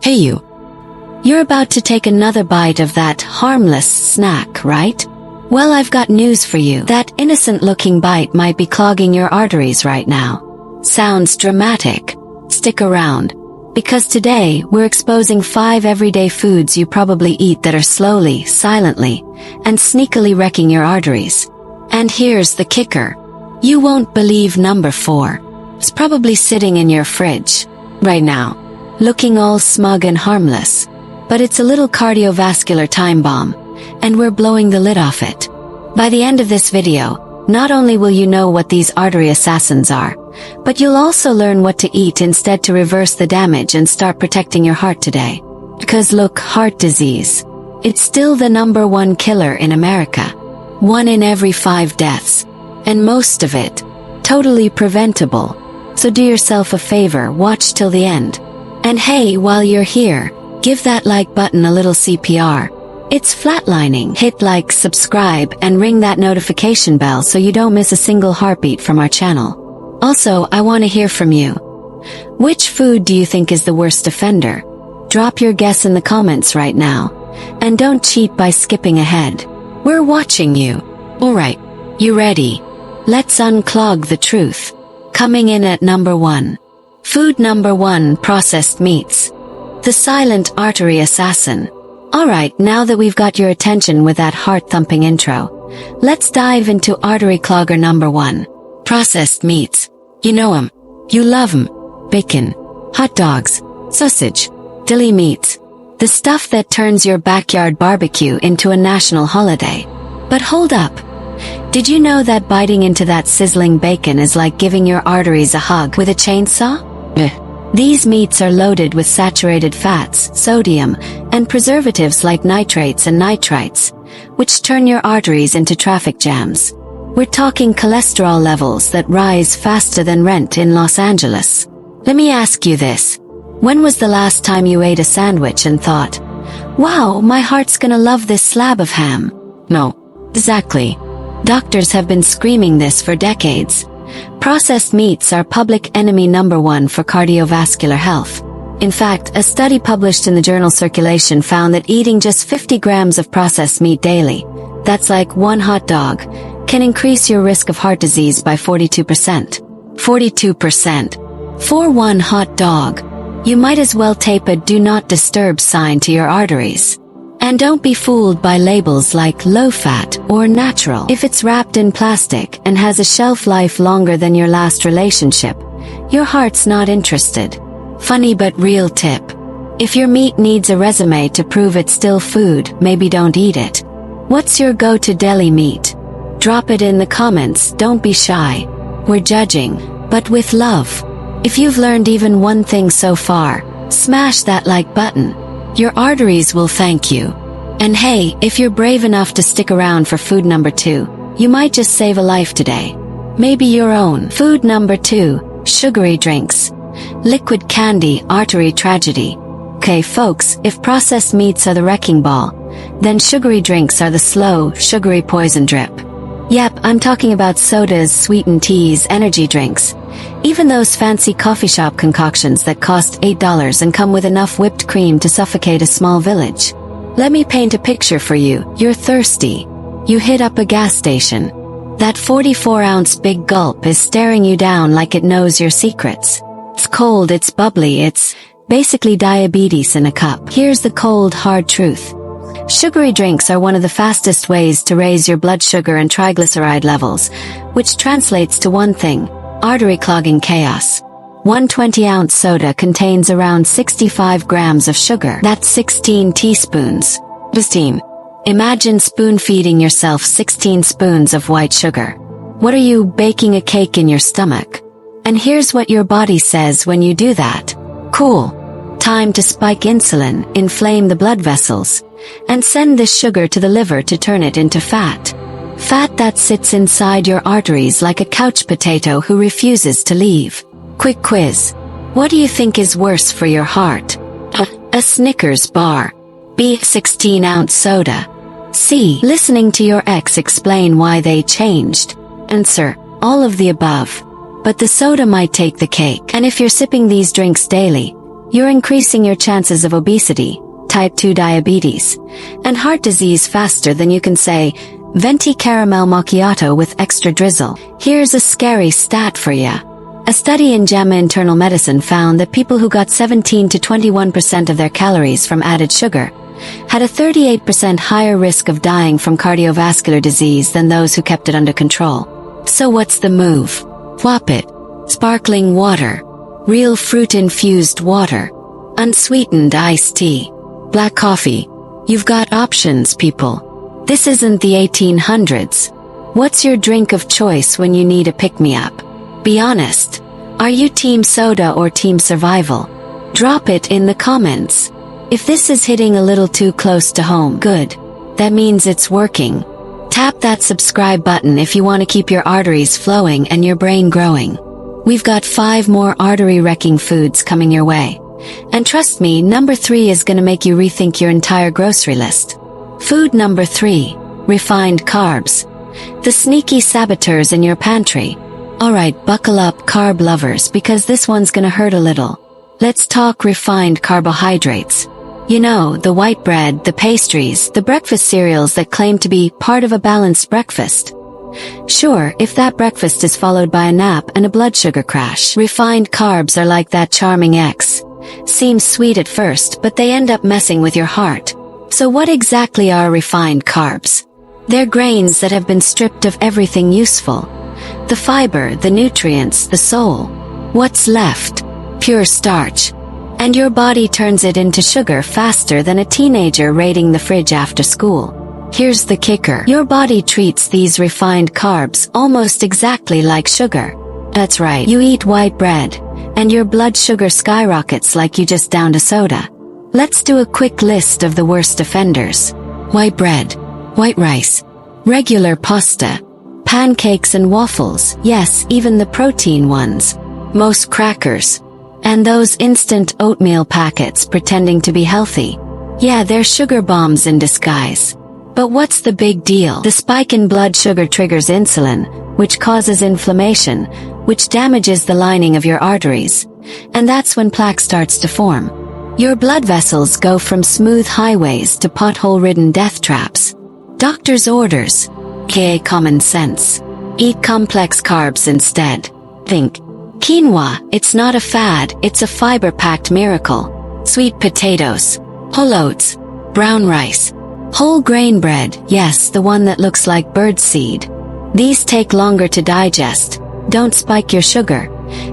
Hey you. You're about to take another bite of that harmless snack, right? Well, I've got news for you. That innocent-looking bite might be clogging your arteries right now. Sounds dramatic? Stick around, because today we're exposing 5 everyday foods you probably eat that are slowly, silently, and sneakily wrecking your arteries. And here's the kicker. You won't believe number 4. It's probably sitting in your fridge right now, looking all smug and harmless. But it's a little cardiovascular time bomb, and we're blowing the lid off it. By the end of this video, not only will you know what these artery assassins are, but you'll also learn what to eat instead to reverse the damage and start protecting your heart today. Because look, heart disease. It's still the #1 killer in America. 1 in every 5 deaths. And most of it, totally preventable. So do yourself a favor, watch till the end. And hey, while you're here, give that like button a little CPR. It's flatlining. Hit like, subscribe, and ring that notification bell so you don't miss a single heartbeat from our channel. Also, I want to hear from you. Which food do you think is the worst offender? Drop your guess in the comments right now. And don't cheat by skipping ahead. We're watching you. Alright, you ready? Let's unclog the truth. Coming in at number 1. Food number 1, processed meats. The silent artery assassin. Alright, now that we've got your attention with that heart-thumping intro, let's dive into artery clogger number 1. Processed meats. You know 'em. You love 'em. Bacon, hot dogs, sausage, deli meats. The stuff that turns your backyard barbecue into a national holiday. But hold up. Did you know that biting into that sizzling bacon is like giving your arteries a hug with a chainsaw? These meats are loaded with saturated fats, sodium, and preservatives like nitrates and nitrites, which turn your arteries into traffic jams. We're talking cholesterol levels that rise faster than rent in Los Angeles. Let me ask you this. When was the last time you ate a sandwich and thought, wow, my heart's gonna love this slab of ham? No, exactly. Doctors have been screaming this for decades. Processed meats are public enemy number 1 for cardiovascular health. In fact, a study published in the journal Circulation found that eating just 50 grams of processed meat daily, that's like 1 hot dog, can increase your risk of heart disease by 42%. 42%. For 1 hot dog, you might as well tape a do not disturb sign to your arteries. And don't be fooled by labels like low-fat or natural. If it's wrapped in plastic and has a shelf life longer than your last relationship, your heart's not interested. Funny but real tip. If your meat needs a resume to prove it's still food, maybe don't eat it. What's your go-to deli meat? Drop it in the comments, don't be shy. We're judging, but with love. If you've learned even one thing so far, smash that like button. Your arteries will thank you. And hey, if you're brave enough to stick around for food number 2, you might just save a life today. Maybe your own. Food number 2, sugary drinks. Liquid candy, artery tragedy. Okay folks, if processed meats are the wrecking ball, then sugary drinks are the slow, sugary poison drip. Yep, I'm talking about sodas, sweetened teas, energy drinks. Even those fancy coffee shop concoctions that cost $8 and come with enough whipped cream to suffocate a small village. Let me paint a picture for you. You're thirsty. You hit up a gas station. That 44-ounce big gulp is staring you down like it knows your secrets. It's cold, it's bubbly, it's basically diabetes in a cup. Here's the cold, hard truth. Sugary drinks are one of the fastest ways to raise your blood sugar and triglyceride levels, which translates to one thing: artery clogging chaos. 1 20-ounce soda contains around 65 grams of sugar. That's 16 teaspoons. 16. Imagine spoon-feeding yourself 16 spoons of white sugar. What are you, baking a cake in your stomach? And here's what your body says when you do that. Cool. Time to spike insulin, inflame the blood vessels, and send this sugar to the liver to turn it into fat. Fat that sits inside your arteries like a couch potato who refuses to leave. Quick quiz. What do you think is worse for your heart? A Snickers bar. B. 16-ounce soda. C. Listening to your ex explain why they changed. Answer. All of the above. But the soda might take the cake. And if you're sipping these drinks daily, you're increasing your chances of obesity, type 2 diabetes, and heart disease faster than you can say, venti caramel macchiato with extra drizzle. Here's a scary stat for ya. A study in JAMA Internal Medicine found that people who got 17 to 21% of their calories from added sugar had a 38% higher risk of dying from cardiovascular disease than those who kept it under control. So what's the move? Whop it. Sparkling water. Real fruit-infused water. Unsweetened iced tea. Black coffee. You've got options, people. This isn't the 1800s. What's your drink of choice when you need a pick-me-up? Be honest. Are you team soda or team survival? Drop it in the comments. If this is hitting a little too close to home, good. That means it's working. Tap that subscribe button if you want to keep your arteries flowing and your brain growing. We've got 5 more artery-wrecking foods coming your way. And trust me, number 3 is gonna make you rethink your entire grocery list. Food number 3, refined carbs. The sneaky saboteurs in your pantry. Alright, buckle up, carb lovers, because this one's gonna hurt a little. Let's talk refined carbohydrates. You know, the white bread, the pastries, the breakfast cereals that claim to be part of a balanced breakfast. Sure, if that breakfast is followed by a nap and a blood sugar crash. Refined carbs are like that charming ex. Seems sweet at first, but they end up messing with your heart. So what exactly are refined carbs? They're grains that have been stripped of everything useful. The fiber, the nutrients, the soul. What's left? Pure starch. And your body turns it into sugar faster than a teenager raiding the fridge after school. Here's the kicker. Your body treats these refined carbs almost exactly like sugar. That's right, you eat white bread, and your blood sugar skyrockets like you just downed a soda. Let's do a quick list of the worst offenders. White bread, white rice, regular pasta, pancakes and waffles, yes, even the protein ones, most crackers, and those instant oatmeal packets pretending to be healthy. Yeah, they're sugar bombs in disguise. But what's the big deal? The spike in blood sugar triggers insulin, which causes inflammation, which damages the lining of your arteries. And that's when plaque starts to form. Your blood vessels go from smooth highways to pothole-ridden death traps. Doctor's orders. aka common sense. Eat complex carbs instead. Think. Quinoa, it's not a fad, it's a fiber-packed miracle. Sweet potatoes. Whole oats. Brown rice. Whole grain bread, yes, the one that looks like birdseed. These take longer to digest, don't spike your sugar,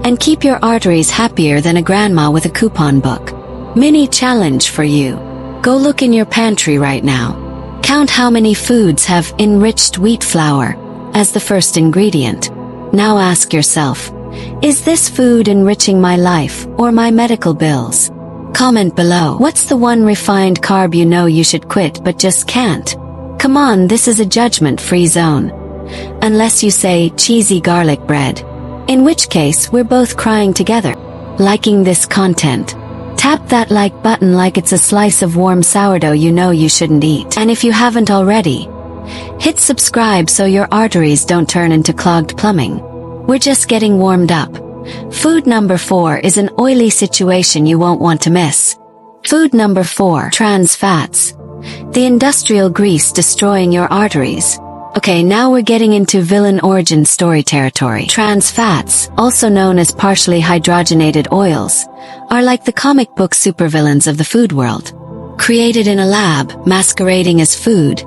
and keep your arteries happier than a grandma with a coupon book. Mini challenge for you. Go look in your pantry right now. Count how many foods have enriched wheat flour as the first ingredient. Now ask yourself, is this food enriching my life or my medical bills? Comment below. What's the one refined carb you know you should quit but just can't? Come on, this is a judgment-free zone. Unless you say cheesy garlic bread. In which case, we're both crying together. Liking this content. Tap that like button like it's a slice of warm sourdough you know you shouldn't eat. And if you haven't already, hit subscribe so your arteries don't turn into clogged plumbing. We're just getting warmed up. Food number 4 is an oily situation you won't want to miss. Food number 4, trans fats. The industrial grease destroying your arteries. Okay, now we're getting into villain origin story territory. Trans fats, also known as partially hydrogenated oils, are like the comic book supervillains of the food world. Created in a lab, masquerading as food,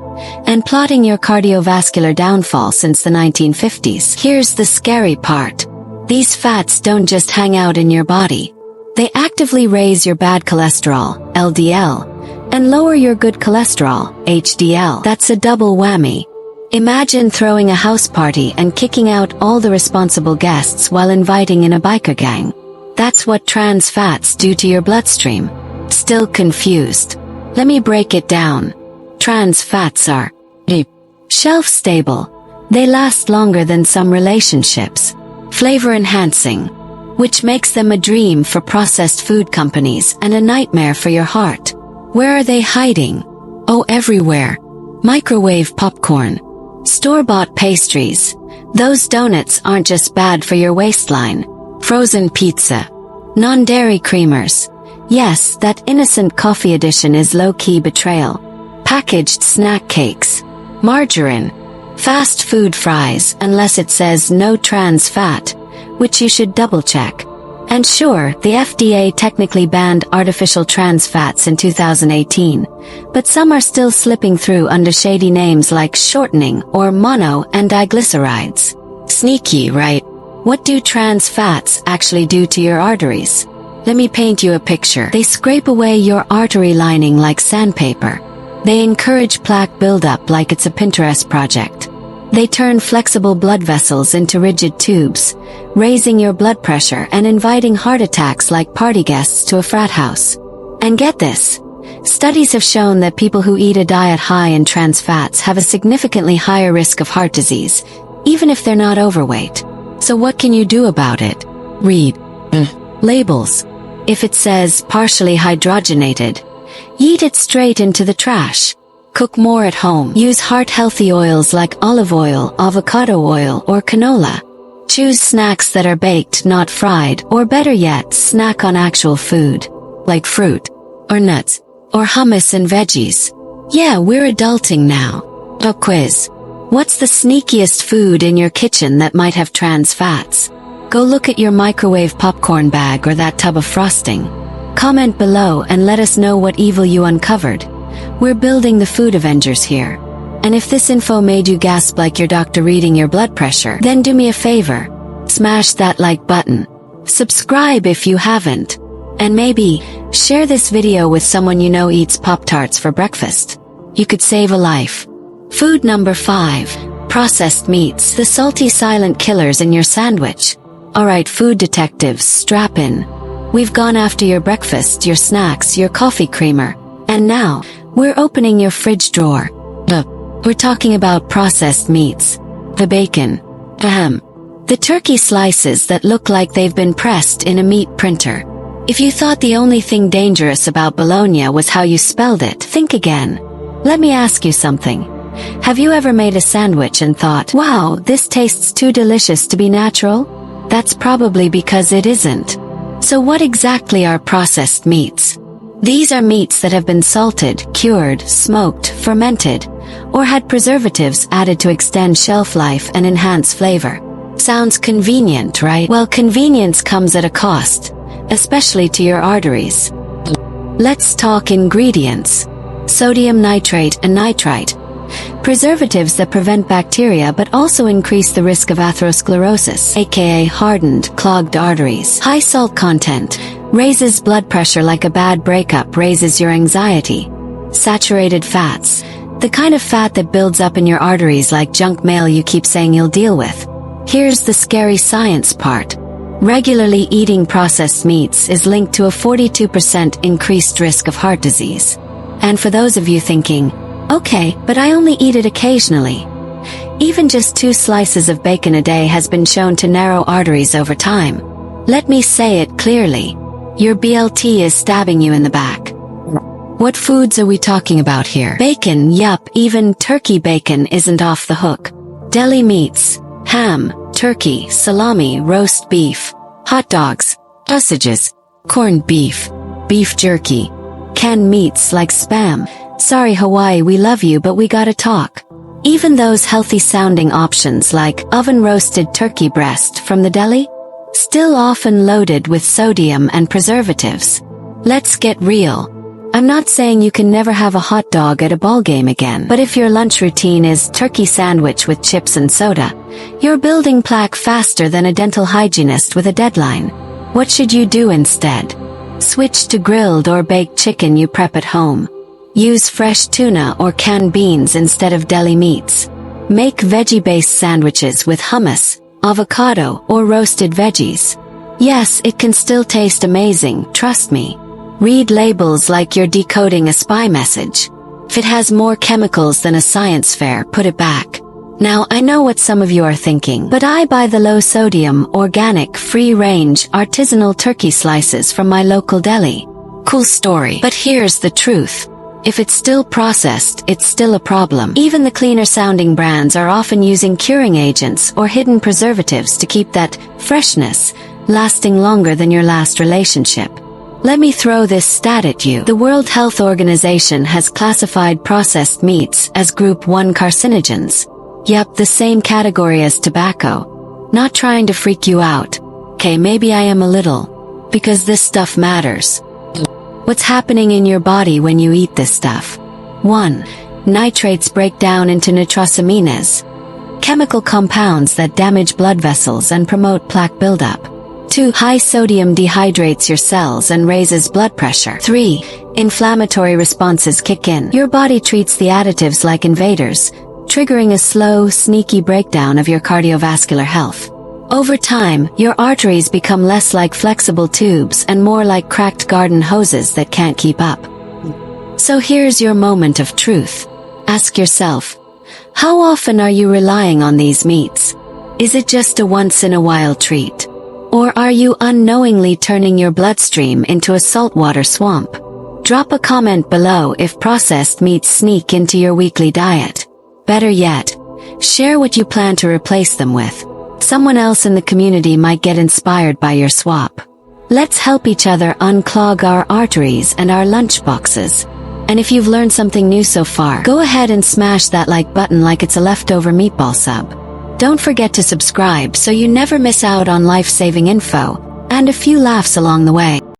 and plotting your cardiovascular downfall since the 1950s. Here's the scary part. These fats don't just hang out in your body. They actively raise your bad cholesterol, LDL, and lower your good cholesterol, HDL. That's a double whammy. Imagine throwing a house party and kicking out all the responsible guests while inviting in a biker gang. That's what trans fats do to your bloodstream. Still confused? Let me break it down. Trans fats are shelf-stable. They last longer than some relationships. Flavor-enhancing, which makes them a dream for processed food companies and a nightmare for your heart. Where are they hiding? Oh, everywhere. Microwave popcorn. Store-bought pastries. Those donuts aren't just bad for your waistline. Frozen pizza. Non-dairy creamers. Yes, that innocent coffee edition is low-key betrayal. Packaged snack cakes, margarine, fast food fries, unless it says no trans fat, which you should double-check. And sure, the FDA technically banned artificial trans fats in 2018, but some are still slipping through under shady names like shortening or mono and diglycerides. Sneaky, right? What do trans fats actually do to your arteries? Let me paint you a picture. They scrape away your artery lining like sandpaper. They encourage plaque buildup like it's a Pinterest project. They turn flexible blood vessels into rigid tubes, raising your blood pressure and inviting heart attacks like party guests to a frat house. And get this. Studies have shown that people who eat a diet high in trans fats have a significantly higher risk of heart disease, even if they're not overweight. So what can you do about it? Read labels. If it says partially hydrogenated, yeet it straight into the trash. Cook more at home. Use heart-healthy oils like olive oil, avocado oil, or canola. Choose snacks that are baked, not fried, or better yet, snack on actual food, like fruit, or nuts, or hummus and veggies. Yeah, we're adulting now. A quiz. What's the sneakiest food in your kitchen that might have trans fats? Go look at your microwave popcorn bag or that tub of frosting. Comment below and let us know what evil you uncovered. We're building the food Avengers here. And if this info made you gasp like your doctor reading your blood pressure, then do me a favor. Smash that like button. Subscribe if you haven't. And maybe, share this video with someone you know eats Pop-Tarts for breakfast. You could save a life. Food number 5. Processed meats. The salty silent killers in your sandwich. Alright food detectives, strap in. We've gone after your breakfast, your snacks, your coffee creamer. And now, we're opening your fridge drawer. We're talking about processed meats. The bacon. The turkey slices that look like they've been pressed in a meat printer. If you thought the only thing dangerous about bologna was how you spelled it, think again. Let me ask you something. Have you ever made a sandwich and thought, wow, this tastes too delicious to be natural? That's probably because it isn't. So what exactly are processed meats? These are meats that have been salted, cured, smoked, fermented, or had preservatives added to extend shelf life and enhance flavor. Sounds convenient, right? Well, convenience comes at a cost, especially to your arteries. Let's talk ingredients. Sodium nitrate and nitrite. Preservatives that prevent bacteria but also increase the risk of atherosclerosis, aka hardened, clogged arteries. High salt content. Raises blood pressure like a bad breakup raises your anxiety. Saturated fats. The kind of fat that builds up in your arteries like junk mail you keep saying you'll deal with. Here's the scary science part. Regularly eating processed meats is linked to a 42% increased risk of heart disease. And for those of you thinking, okay, but I only eat it occasionally. Even just 2 slices of bacon a day has been shown to narrow arteries over time. Let me say it clearly. Your BLT is stabbing you in the back. What foods are we talking about here? Bacon, yup, even turkey bacon isn't off the hook. Deli meats, ham, turkey, salami, roast beef, hot dogs, sausages, corned beef, beef jerky, canned meats like Spam. Sorry Hawaii, we love you but we gotta talk. Even those healthy-sounding options like oven-roasted turkey breast from the deli? Still often loaded with sodium and preservatives. Let's get real. I'm not saying you can never have a hot dog at a ballgame again, but if your lunch routine is turkey sandwich with chips and soda, you're building plaque faster than a dental hygienist with a deadline. What should you do instead? Switch to grilled or baked chicken you prep at home. Use fresh tuna or canned beans instead of deli meats. Make veggie-based sandwiches with hummus, avocado, or roasted veggies. Yes, it can still taste amazing, trust me. Read labels like you're decoding a spy message. If it has more chemicals than a science fair, put it back. Now, I know what some of you are thinking, but I buy the low-sodium, organic, free-range, artisanal turkey slices from my local deli. Cool story. But here's the truth. If it's still processed, it's still a problem. Even the cleaner-sounding brands are often using curing agents or hidden preservatives to keep that freshness lasting longer than your last relationship. Let me throw this stat at you. The World Health Organization has classified processed meats as Group 1 carcinogens. Yep, the same category as tobacco. Not trying to freak you out. Okay, maybe I am a little. Because this stuff matters. What's happening in your body when you eat this stuff? 1. Nitrates break down into nitrosamines, chemical compounds that damage blood vessels and promote plaque buildup. 2. High sodium dehydrates your cells and raises blood pressure. 3. Inflammatory responses kick in. Your body treats the additives like invaders, triggering a slow, sneaky breakdown of your cardiovascular health. Over time, your arteries become less like flexible tubes and more like cracked garden hoses that can't keep up. So here's your moment of truth. Ask yourself, how often are you relying on these meats? Is it just a once-in-a-while treat? Or are you unknowingly turning your bloodstream into a saltwater swamp? Drop a comment below if processed meats sneak into your weekly diet. Better yet, share what you plan to replace them with. Someone else in the community might get inspired by your swap. Let's help each other unclog our arteries and our lunchboxes. And if you've learned something new so far, go ahead and smash that like button like it's a leftover meatball sub. Don't forget to subscribe so you never miss out on life-saving info, and a few laughs along the way.